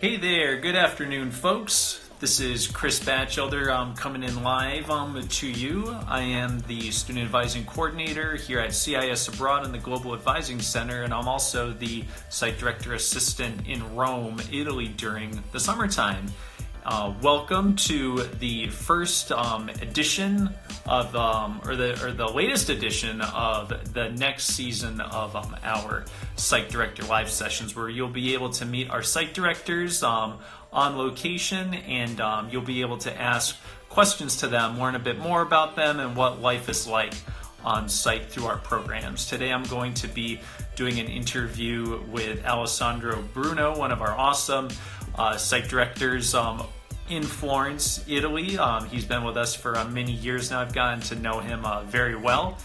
Hey there, good afternoon, folks. This is Chris Batchelder. I'm coming in live to you. I am the Student Advising Coordinator here at CIS Abroad in the Global Advising Center, and I'm also the Site Director Assistant in Rome, Italy during the summertime. Welcome to the first edition of, or the latest edition of the next season of our Site Director Live Sessions, where you'll be able to meet our site directors on location, and you'll be able to ask questions to them, learn a bit more about them and what life is like on site through our programs. Today I'm going to be doing an interview with Alessandro Bruno, one of our awesome site directors in Florence, Italy. He's been with us for many years now. I've gotten to know him very well.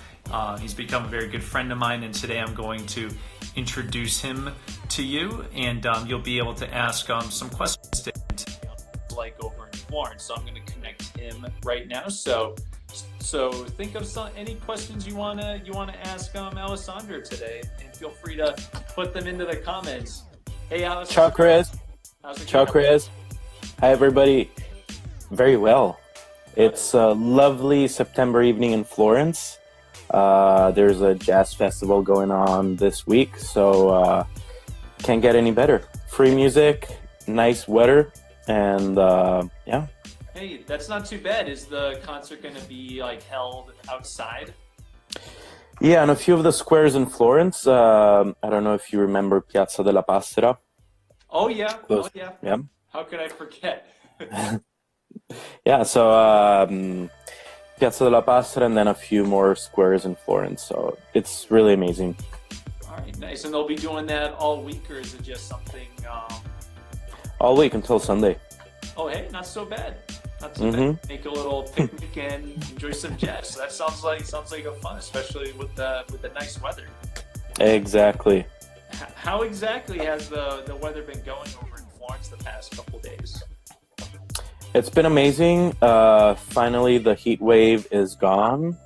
He's become a very good friend of mine, and today I'm going to introduce him to you, and you'll be able to ask some questions to him like over in Florence. So I'm going to connect him right now. So think of any questions you wanna ask Alessandro today, and feel free to put them into the comments. Hey, Alessandro. Ciao, Chris. How's it Ciao, going? Chris. Hi, everybody. Very well. It's a lovely September evening in Florence. There's a jazz festival going on this week, so can't get any better. Free music, nice weather, and yeah. Hey, that's not too bad. Is the concert going to be held outside? Yeah, and a few of the squares in Florence. I don't know if you remember Piazza della Passera. Oh yeah, Those, yeah. How could I forget? Yeah, so Piazza della Passera, and then a few more squares in Florence. So it's really amazing. All right, nice. And they'll be doing that all week, or is it just something? All week until Sunday. Oh, hey, not so bad. Not too bad. Make a little picnic and enjoy some jazz. So that sounds like a fun, especially with the nice weather. Exactly. How exactly has the weather been going over in Florence the past couple days? It's been amazing. Finally, the heat wave is gone.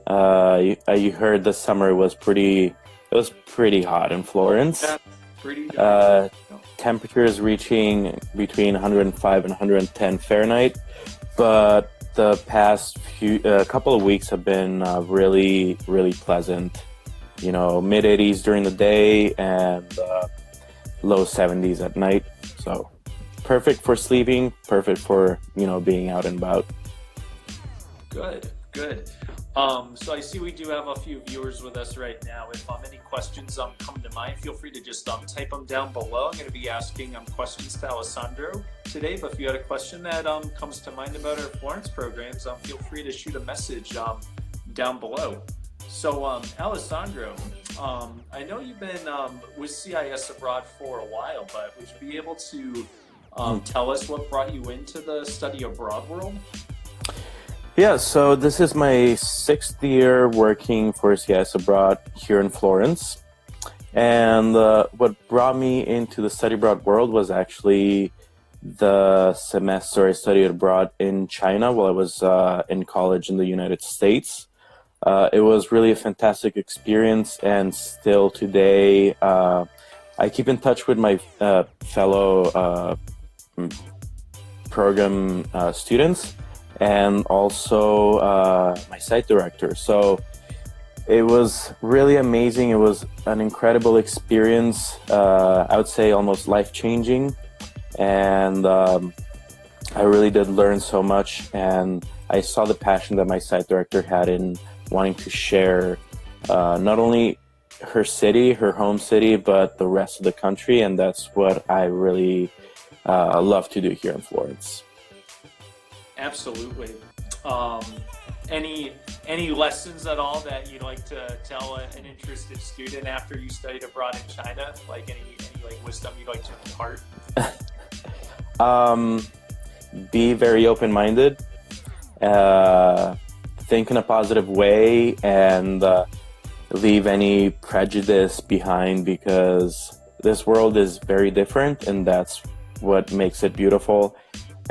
You heard the summer was pretty hot in Florence. Yeah, pretty temperatures reaching between 105 and 110 Fahrenheit. But the past couple of weeks have been really, really pleasant. You know, mid 80s during the day and low 70s at night. So perfect for sleeping, perfect for, being out and about. Good. So I see we do have a few viewers with us right now. If any questions come to mind, feel free to just type them down below. I'm going to be asking questions to Alessandro today, but if you had a question that comes to mind about our Florence programs, feel free to shoot a message down below. So Alessandro, I know you've been with CIS Abroad for a while, but would you be able to tell us what brought you into the study abroad world? Yeah, so this is my 6th year working for CIS Abroad here in Florence. And what brought me into the study abroad world was actually the semester I studied abroad in China while I was in college in the United States. It was really a fantastic experience, and still today I keep in touch with my fellow program students, and also my site director. So it was really amazing. It was an incredible experience. I would say almost life-changing. And I really did learn so much. And I saw the passion that my site director had in wanting to share not only her city, her home city, but the rest of the country. And that's what I really love to do here in Florence. Absolutely. Any lessons at all that you'd like to tell an interested student after you studied abroad in China? Like any wisdom you'd like to impart? Be very open-minded. Think in a positive way, and leave any prejudice behind, because this world is very different, and that's what makes it beautiful.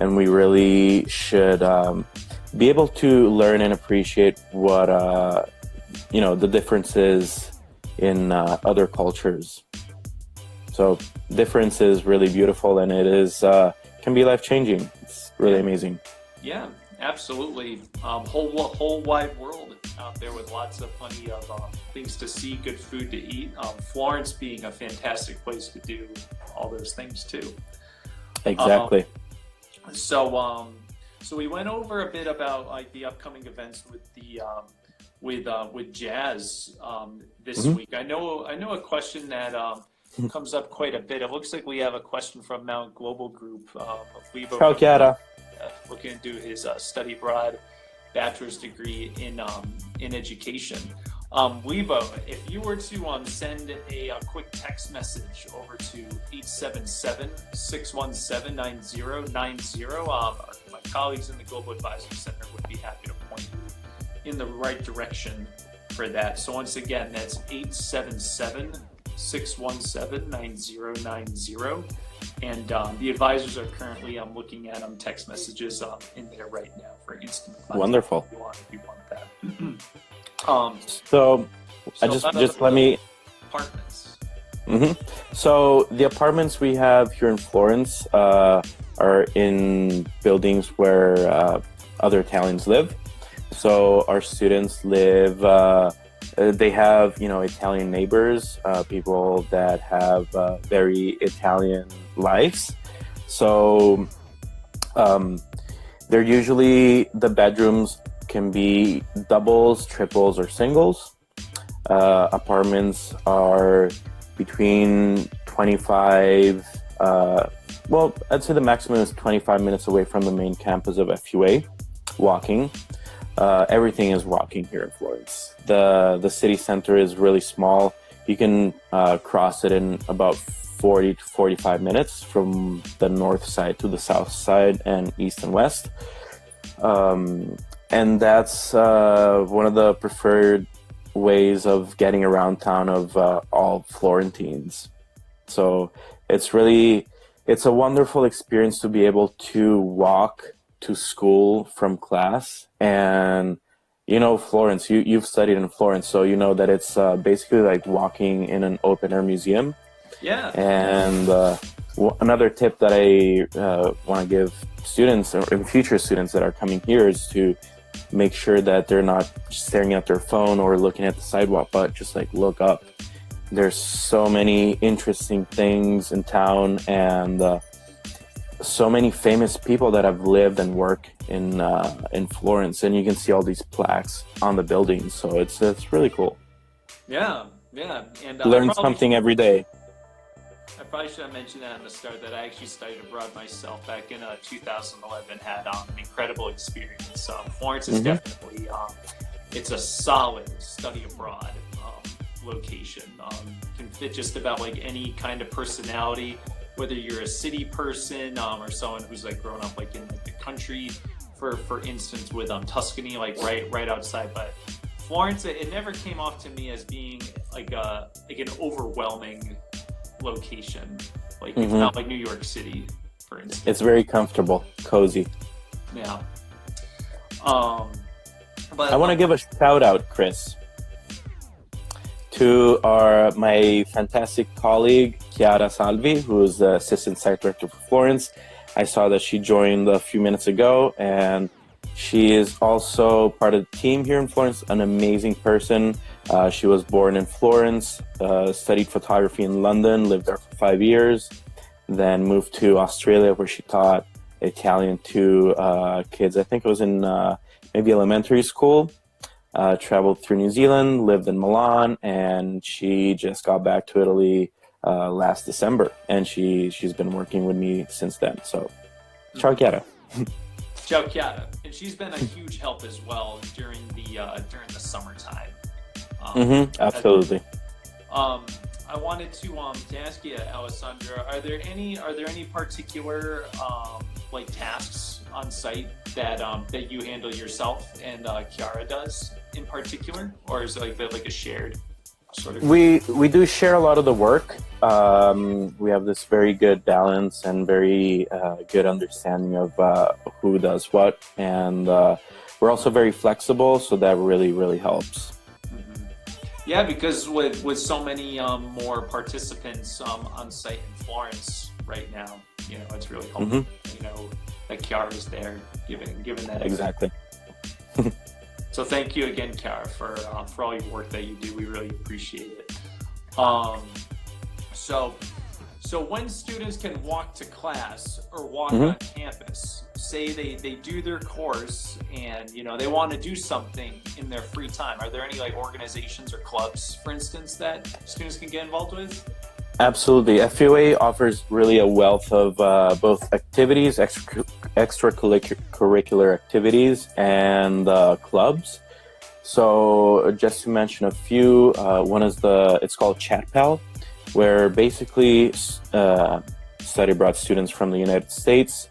And we really should be able to learn and appreciate what the differences in other cultures. So difference is really beautiful, and it is can be life-changing. It's really amazing. Yeah, absolutely. Whole wide world out there with lots of plenty of things to see, good food to eat. Florence being a fantastic place to do all those things too. Exactly. So we went over a bit about like the upcoming events with the with jazz this week. I know a question that comes up quite a bit. It looks like we have a question from Mount Global Group. Ciao, Chiara. Looking to do his study abroad bachelor's degree in education. Weebo, if you were to send a quick text message over to 877-617-9090, my colleagues in the Global Advising Center would be happy to point you in the right direction for that. So once again, that's 877-617-9090. And the advisors are currently looking at text messages in there right now for instant advice. Wonderful. If you want that. So just let me. Apartments. So the apartments we have here in Florence are in buildings where other Italians live. So our students live. They have Italian neighbors, people that have very Italian lives. So they're usually, the bedrooms can be doubles, triples, or singles. Apartments are between 25, I'd say the maximum is 25 minutes away from the main campus of FUA, walking. Everything is walking here in Florence. The city center is really small. You can cross it in about 40 to 45 minutes from the north side to the south side and east and west. And that's one of the preferred ways of getting around town of all Florentines. So it's a wonderful experience to be able to walk to school from class. And Florence, you've studied in Florence, so you know that it's basically like walking in an open air museum. Yeah. And another tip that I want to give students or future students that are coming here is to make sure that they're not staring at their phone or looking at the sidewalk, but just like look up. There's so many interesting things in town, and so many famous people that have lived and worked in Florence, and you can see all these plaques on the buildings. So it's really cool. Yeah, and learn something every day. I probably should have mentioned that in the start, that I actually studied abroad myself back in 2011. Had an incredible experience. Florence is definitely it's a solid study abroad location. Can fit just about like any kind of personality, whether you're a city person or someone who's like grown up like in like the country. For instance, with Tuscany, like right outside, but Florence, it never came off to me as being like an overwhelming location. Like it's not like New York City, for instance. It's very comfortable, cozy. Yeah. But I want to give a shout out, Chris, to my fantastic colleague Chiara Salvi, who is the assistant site director for Florence. I saw that she joined a few minutes ago, and she is also part of the team here in Florence, an amazing person. She was born in Florence, studied photography in London, lived there for 5 years, then moved to Australia where she taught Italian to kids. I think it was in maybe elementary school. Traveled through New Zealand, lived in Milan, and she just got back to Italy last December, and she's been working with me since then. So, ciao Chiara. Ciao Chiara, and she's been a huge help as well during the summertime. Absolutely. I wanted to ask you, Alessandro, are there any particular like tasks on site that you handle yourself and Chiara does in particular, or is it like a shared sort of? We do share a lot of the work. We have this very good balance and very good understanding of who does what, and we're also very flexible, so that really helps. Yeah, because with so many more participants on site in Florence right now, it's really helpful. That Chiara is there, given that Exactly. So thank you again, Chiara, for all your work that you do. We really appreciate it. So when students can walk to class or walk on campus, say they do their course and they want to do something in their free time, are there any like organizations or clubs, for instance, that students can get involved with? Absolutely. FUA offers really a wealth of both activities, extracurricular activities, and clubs. So just to mention a few, one is it's called ChatPal, where basically study abroad students from the United States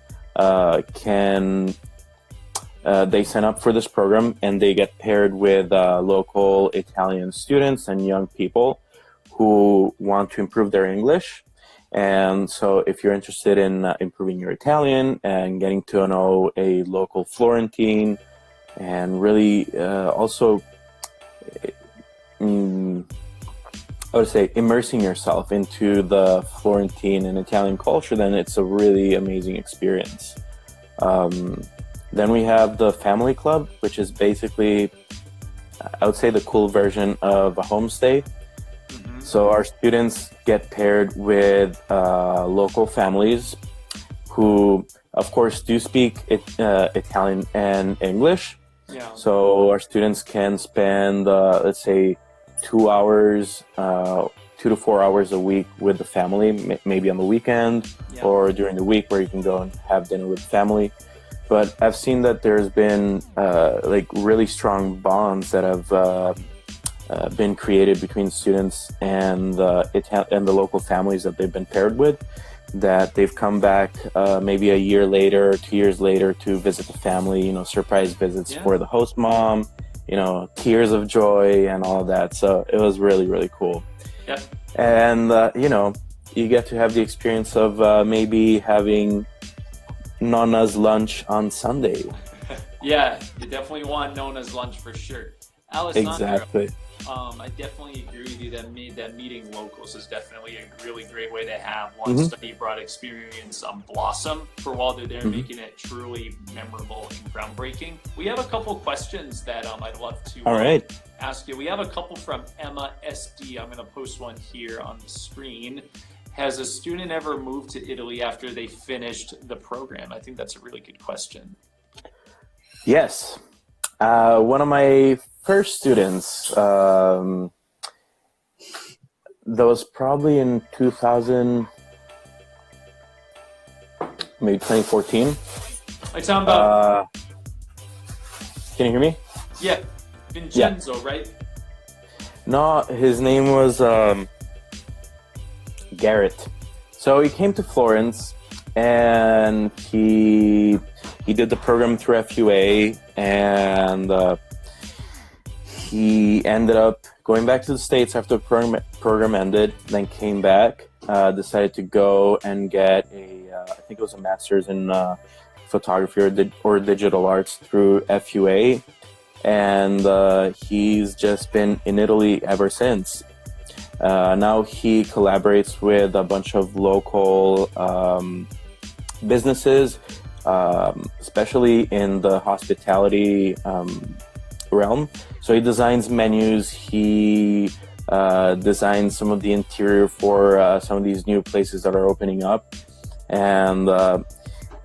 they sign up for this program and they get paired with local Italian students and young people who want to improve their English. And so if you're interested in improving your Italian and getting to know a local Florentine and really also I would say immersing yourself into the Florentine and Italian culture, then it's a really amazing experience. Then we have the Family Club, which is basically, I would say, the cool version of a homestay. So our students get paired with local families who, of course, do speak Italian and English. Yeah. So our students can spend, let's say, 2 hours, 2 to 4 hours a week with the family, maybe on the weekend or during the week where you can go and have dinner with family. But I've seen that there's been like really strong bonds that have been created between students and the local families that they've been paired with, that they've come back maybe a year later, 2 years later to visit the family, surprise visits for the host mom, tears of joy and all of that. So it was really, really cool. Yeah. And, you get to have the experience of maybe having Nonna's lunch on Sunday. Yeah, you definitely want Nonna's lunch for sure. Alessandro, Exactly. I definitely agree with you that meeting locals is definitely a really great way to have one study abroad experience blossom for while they're there, making it truly memorable and groundbreaking. We have a couple questions that I'd love to ask you. We have a couple from Emma SD. I'm going to post one here on the screen. Has a student ever moved to Italy after they finished the program? I think that's a really good question. Yes. One of my first students, that was probably in 2014. I talking about. Can you hear me? Yeah, Vincenzo, right? No, his name was Garrett. So he came to Florence and he did the program through FUA, and he ended up going back to the States after the program ended, then came back, decided to go and get I think it was a master's in photography or digital arts through FUA. And he's just been in Italy ever since. Now he collaborates with a bunch of local businesses, especially in the hospitality realm. So he designs menus, he designs some of the interior for some of these new places that are opening up. And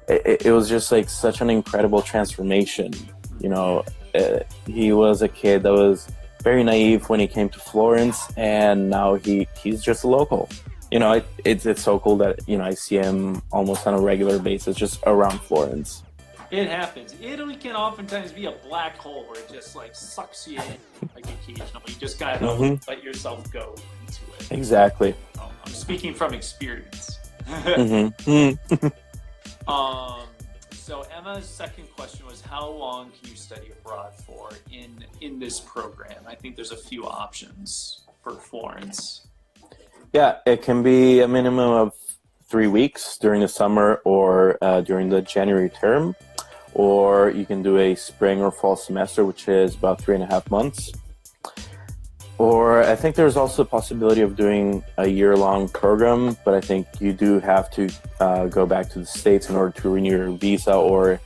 it was just like such an incredible transformation. He was a kid that was very naive when he came to Florence, and now he's just a local. It's so cool that I see him almost on a regular basis just around Florence. It happens. Italy can oftentimes be a black hole where it just like sucks you in like occasionally. You just gotta let yourself go into it. Exactly. I'm speaking from experience. So Emma's second question was, how long can you study abroad for in this program? I think there's a few options for Florence. Yeah, it can be a minimum of 3 weeks during the summer or during the January term, or you can do a spring or fall semester, which is about 3.5 months. Or I think there's also a possibility of doing a year-long program, but I think you do have to go back to the States in order to renew your visa, or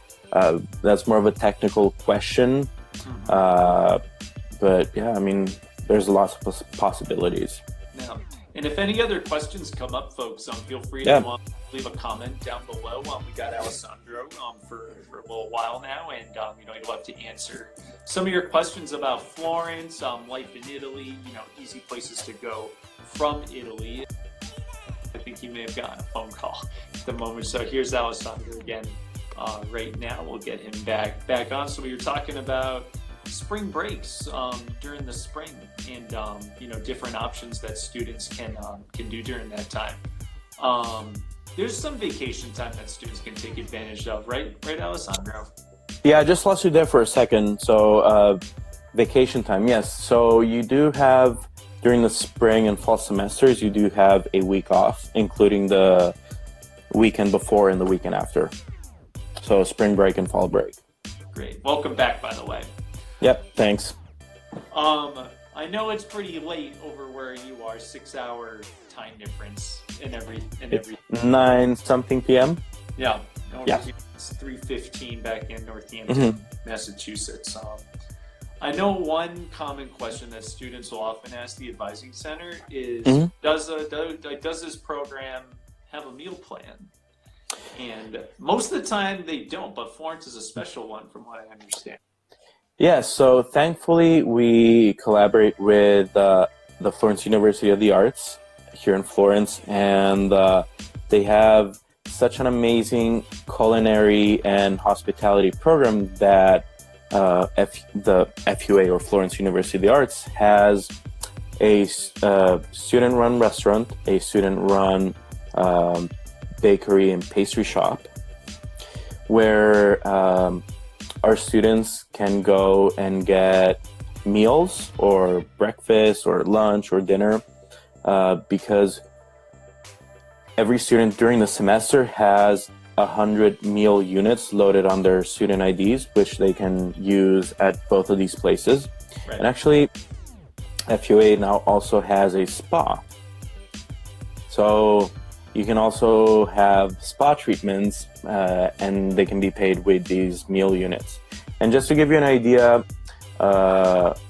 that's more of a technical question. But yeah, I mean, there's lots of possibilities. Yeah. And if any other questions come up, folks, feel free to leave a comment down below. We got Alessandro for a little while now, and he'd love to answer some of your questions about Florence, life in Italy, easy places to go from Italy. I think he may have gotten a phone call at the moment. So here's Alessandro again right now. We'll get him back on. So we were talking about spring breaks during the spring, and different options that students can do during that time. There's some vacation time that students can take advantage of, right Alessandro? Yeah, I just lost you there for a second. So vacation time, yes. So you do have, during the spring and fall semesters, you do have a week off, including the weekend before and the weekend after. So spring break and fall break. Great. Welcome back, by the way. Yep, thanks. I know it's pretty late over where you are, 6-hour time difference in every. 9-something p.m. Yeah. Yeah. It's 3:15 back in Northampton, Massachusetts. I know one common question that students will often ask the Advising Center is, does this program have a meal plan? And most of the time they don't, but Florence is a special one from what I understand. Yeah, so thankfully we collaborate with the Florence University of the Arts here in Florence, and they have such an amazing culinary and hospitality program that the FUA, or Florence University of the Arts, has a student-run restaurant, a student-run bakery and pastry shop, where our students can go and get meals or breakfast or lunch or dinner because every student during the semester has 100 meal units loaded on their student IDs, which they can use at both of these places. Right. And actually, FUA now also has a spa. So you can also have spa treatments and they can be paid with these meal units. And just to give you an idea,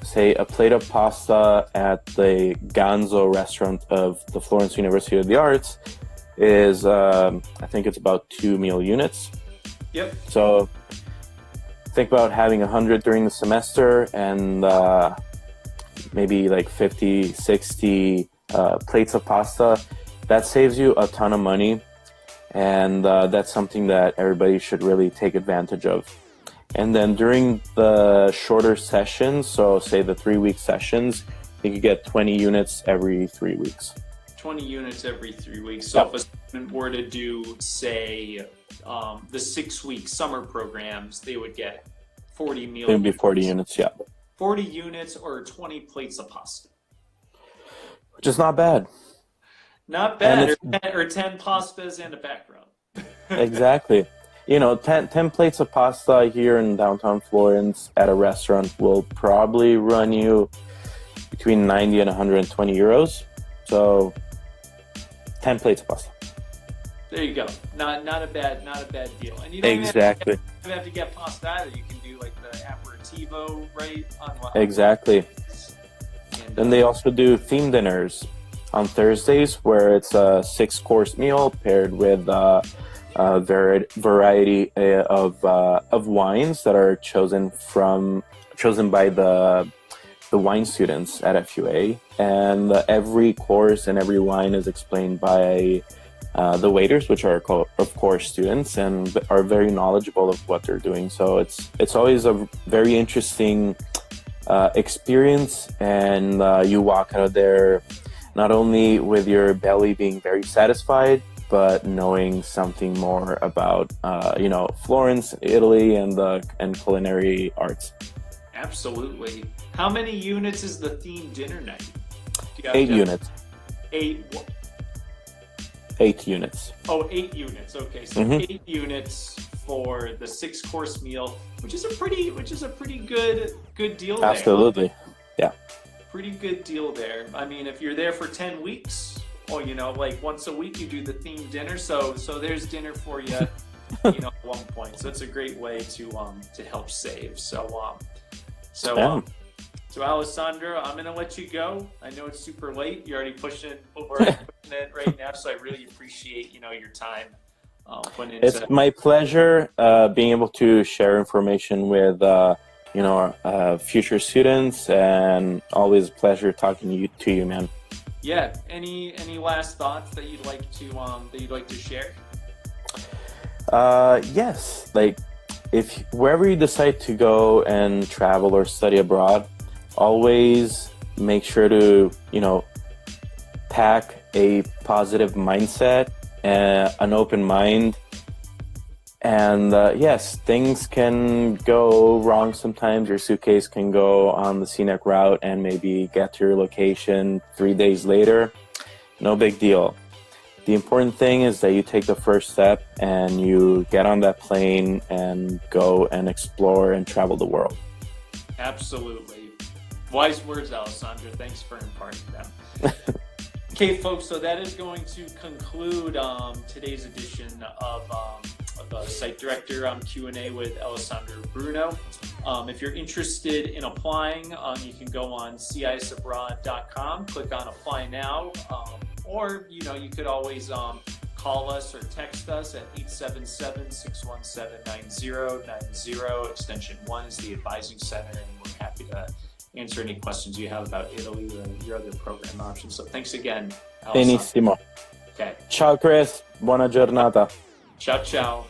say a plate of pasta at the Ganzo restaurant of the Florence University of the Arts is, I think it's about 2 meal units. Yep. So think about having 100 during the semester and maybe like 50, 60 plates of pasta. That saves you a ton of money, and that's something that everybody should really take advantage of. And then during the shorter sessions, so say the 3-week sessions, you could get 20 units every 3 weeks. 20 units every 3 weeks. So if a student were to do, say, the 6-week summer programs, they would get 40 meal units. It would be 40 units, yeah. 40 units or 20 plates of pasta. Which is not bad. Not bad, or 10 pastas and a back rub. Exactly. 10 plates of pasta here in downtown Florence at a restaurant will probably run you between 90 and 120 euros. So 10 plates of pasta. There you go. Not a bad deal. And you don't exactly. have to get pasta either. You can do like the aperitivo, right? Exactly. And then they also do theme dinners on Thursdays, where it's a 6-course meal paired with a variety of wines that are chosen by the wine students at FUA, and every course and every wine is explained by the waiters, which are of course students and are very knowledgeable of what they're doing. So it's always a very interesting experience, and you walk out of there not only with your belly being very satisfied, but knowing something more about Florence, Italy, and culinary arts. Absolutely. How many units is the themed dinner night? 8 units. 8. 8 units. Oh, 8 units. Okay, so 8 units for the 6-course meal, which is a pretty good deal. Absolutely. There. Yeah. pretty good deal there. I mean, if you're there for 10 weeks, or like once a week you do the themed dinner, so there's dinner for you, at one point. So it's a great way to help save. So Alessandro, I'm gonna let you go. I know it's super late. You're already pushing it right now, so I really appreciate your time. It's my pleasure being able to share information with future students, and always a pleasure talking to you, man. Yeah. Any last thoughts that you'd like to share? Yes. Like, if wherever you decide to go and travel or study abroad, always make sure to pack a positive mindset, an open mind. And yes, things can go wrong sometimes. Your suitcase can go on the scenic route and maybe get to your location 3 days later. No big deal. The important thing is that you take the first step and you get on that plane and go and explore and travel the world. Absolutely. Wise words, Alessandro. Thanks for imparting them. Okay, folks, so that is going to conclude today's edition of the Site Director Q&A with Alessandro Bruno. If you're interested in applying, you can go on cisabroad.com, click on Apply Now, or you could always call us or text us at 877-617-9090. Extension 1 is the Advising Center, and we're happy to answer any questions you have about Italy or your other program options. So thanks again, Alessandro. Benissimo. Okay. Ciao Chris, buona giornata. Ciao ciao.